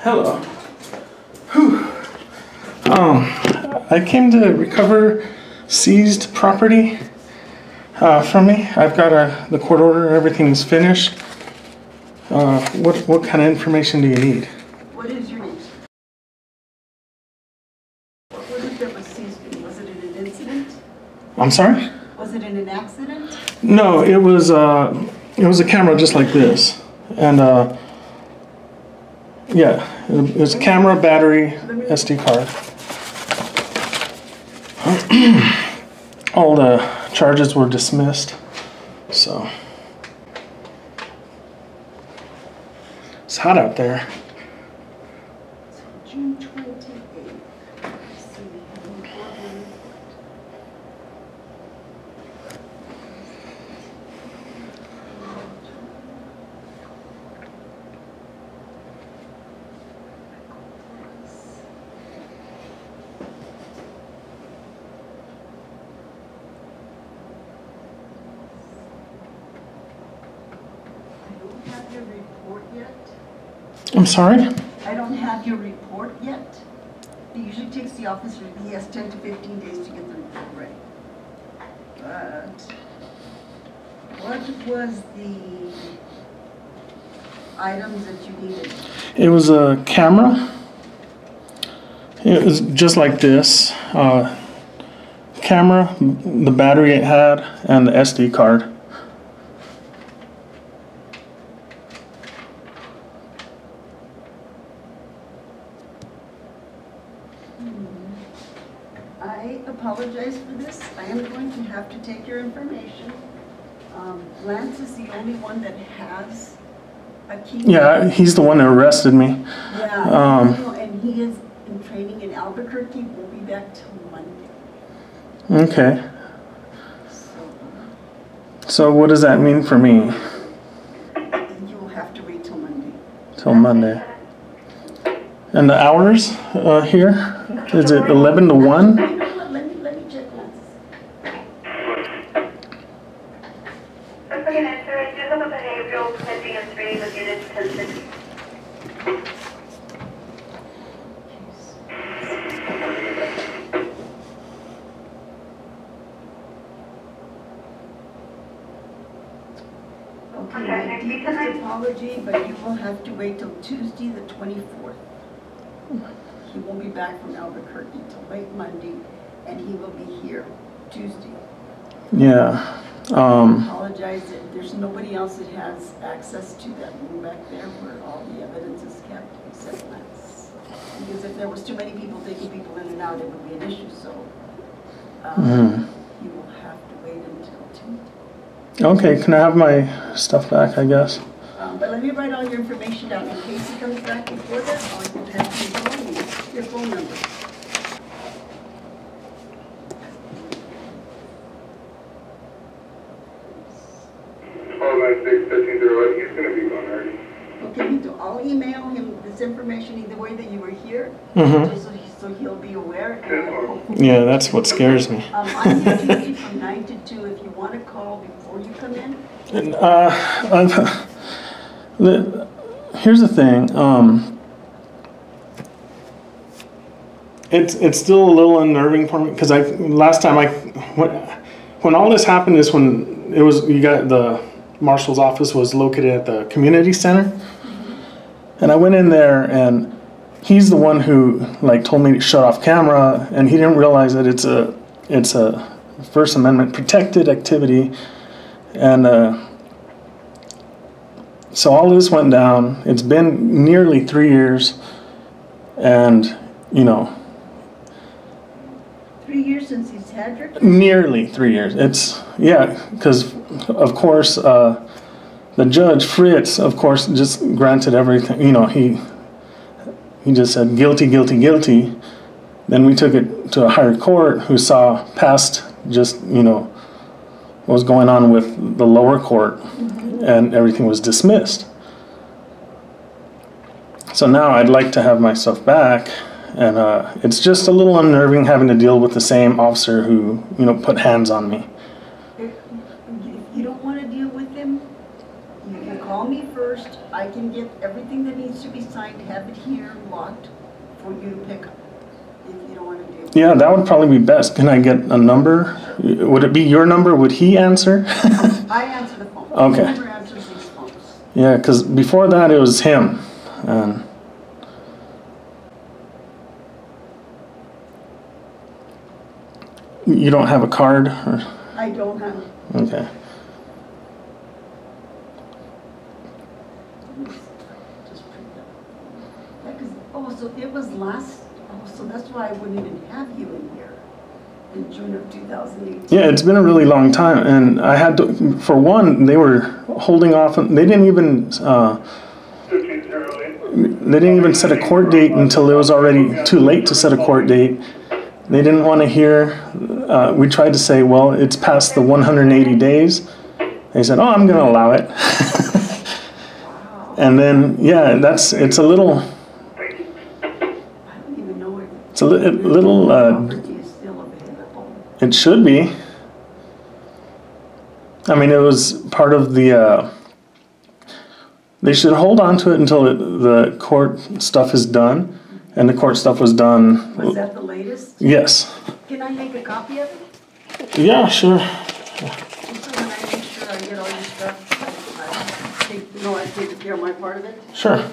Hello. Whew. I came to recover seized property from me. I've got the court order. Everything's finished. What kind of information do you need? What is your name? What was it that was seized? Was it in an incident? I'm sorry? Was it in an accident? No, it was a camera just like this, and yeah, it was a camera, battery, SD card. All the charges were dismissed, so it's hot out there. June 28th. I'm sorry? I don't have your report yet. It usually takes the officer, he has 10 to 15 days to get the report ready. But what was the items that you needed? It was a camera. It was just like this. Camera, the battery it had, and the SD card. I apologize for this. I am going to have to take your information. Lance is the only one that has a key. Yeah, he's the one that arrested me. Yeah, and he is in training in Albuquerque. We'll be back till Monday. Okay. So what does that mean for me? You will have to wait till Monday. Till Monday. And the hours here? Is it 11 to 1? Let me check Lance. Okay, sir, I do have a behavioral pending and screening with unit 10-6. Okay, my deepest apology, but you will have to wait till Tuesday the 24th. He won't be back from Albuquerque till late Monday, and he will be here Tuesday. Yeah. I apologize that there's nobody else that has access to that room back there where all the evidence is kept except Lance. Because if there was too many people taking people in and out, it would be an issue. So you will have to wait until Tuesday. Okay, can I have my stuff back, I guess? But let me write all your information down in case he comes back before that. I will have to call you. Your phone number. He's going to be gone already. Okay, I'll email him this information either way that you were here, so he'll be aware. Yeah, that's what scares me. I'm here Tuesday from 9 to 2 if you want to call before you come in. Here's the thing. It's still a little unnerving for me because last time when all this happened is when you got the marshal's office was located at the community center, and I went in there and he's the one who told me to shut off camera, and he didn't realize that it's a First Amendment protected activity, and so all this went down. It's been nearly 3 years, and 3 years since he's had your. Nearly 3 years. Because of course the judge Fritz, of course, just granted everything. He just said guilty, guilty, guilty. Then we took it to a higher court who saw past just what was going on with the lower court, and everything was dismissed. So now I'd like to have my stuff back. And it's just a little unnerving having to deal with the same officer who, put hands on me. If you don't want to deal with him, you can call me first. I can get everything that needs to be signed, have it here locked for you to pick up, if you don't want to do it. Yeah, that would probably be best. Can I get a number? Would it be your number? Would he answer? I answer the phone. Okay. Whoever answers these phones. Yeah, because before that it was him. And you don't have a card? Or? I don't have it. Okay. Just print that. Yeah, 'cause, oh, so it was so that's why I wouldn't even have you in here in June of 2018. Yeah, it's been a really long time, and I had to, for one, they were holding off, they didn't even set a court date until it was already too late to set a court date. They didn't want to hear, we tried to say, well, it's past the 180 days. They said, oh, I'm going to allow it. And then, yeah, it's a little, I don't even know if it's a little, property is still available. it should be. I mean, it was part of the, they should hold on to it until the court stuff is done. And the court stuff was done. Was that the latest? Yes. Can I make a copy of it? Yeah, sure. Just so when I make sure I get all your stuff, I take care of my part of it? Sure.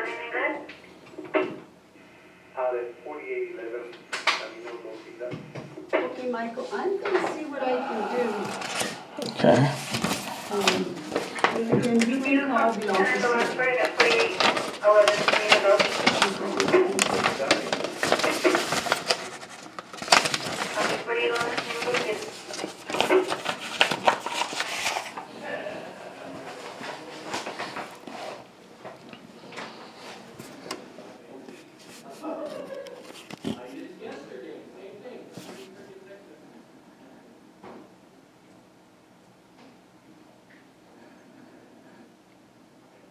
Anything good? Okay, Michael, I'm gonna see what I can Okay. do. And you can call the office.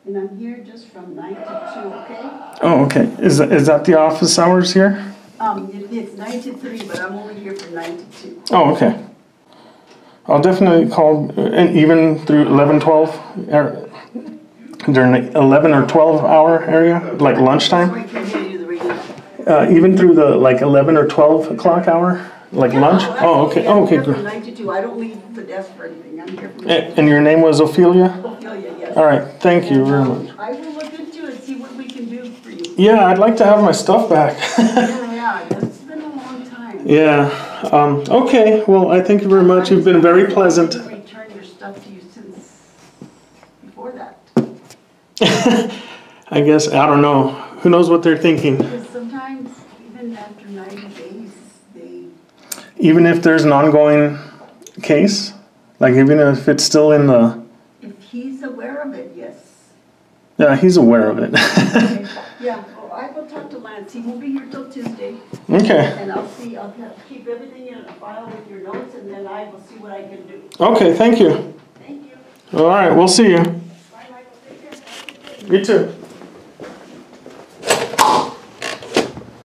And I'm here just from 9 to 2, okay? Oh, okay. Is that the office hours here? It's 9 to 3, but I'm only here from 9 to 2. Oh, okay. I'll definitely call, and even through 11, 12, during the 11 or 12 hour area, like lunchtime? I can hear you the radio. Even through the like 11 or 12 o'clock hour, like lunch? Oh, okay. Oh, okay, I'm here good. from 9 to 2. I don't leave the desk for anything. I'm here from And your name was Ophelia? Ophelia, yes. All right. Thank you very much. I will look into it and see what we can do for you. Yeah, I'd like to have my stuff back. Yeah, it's been a long time. Yeah. Okay. Well, I thank you very much. You've been very pleasant. I've returned your stuff to you since before that. I guess, I don't know. Who knows what they're thinking? Because sometimes, even after 90 days, Even if there's an ongoing case? Like even if it's still in the... if he's aware of it, yes. Yeah, he's aware of it. Okay. Yeah, well, I will talk to Lance. He won't be here till Tuesday. Okay. And I'll keep everything in a file with your notes, and then I will see what I can do. Okay, thank you. Thank you. All right, we'll see you. Bye, Michael. Take care. You too.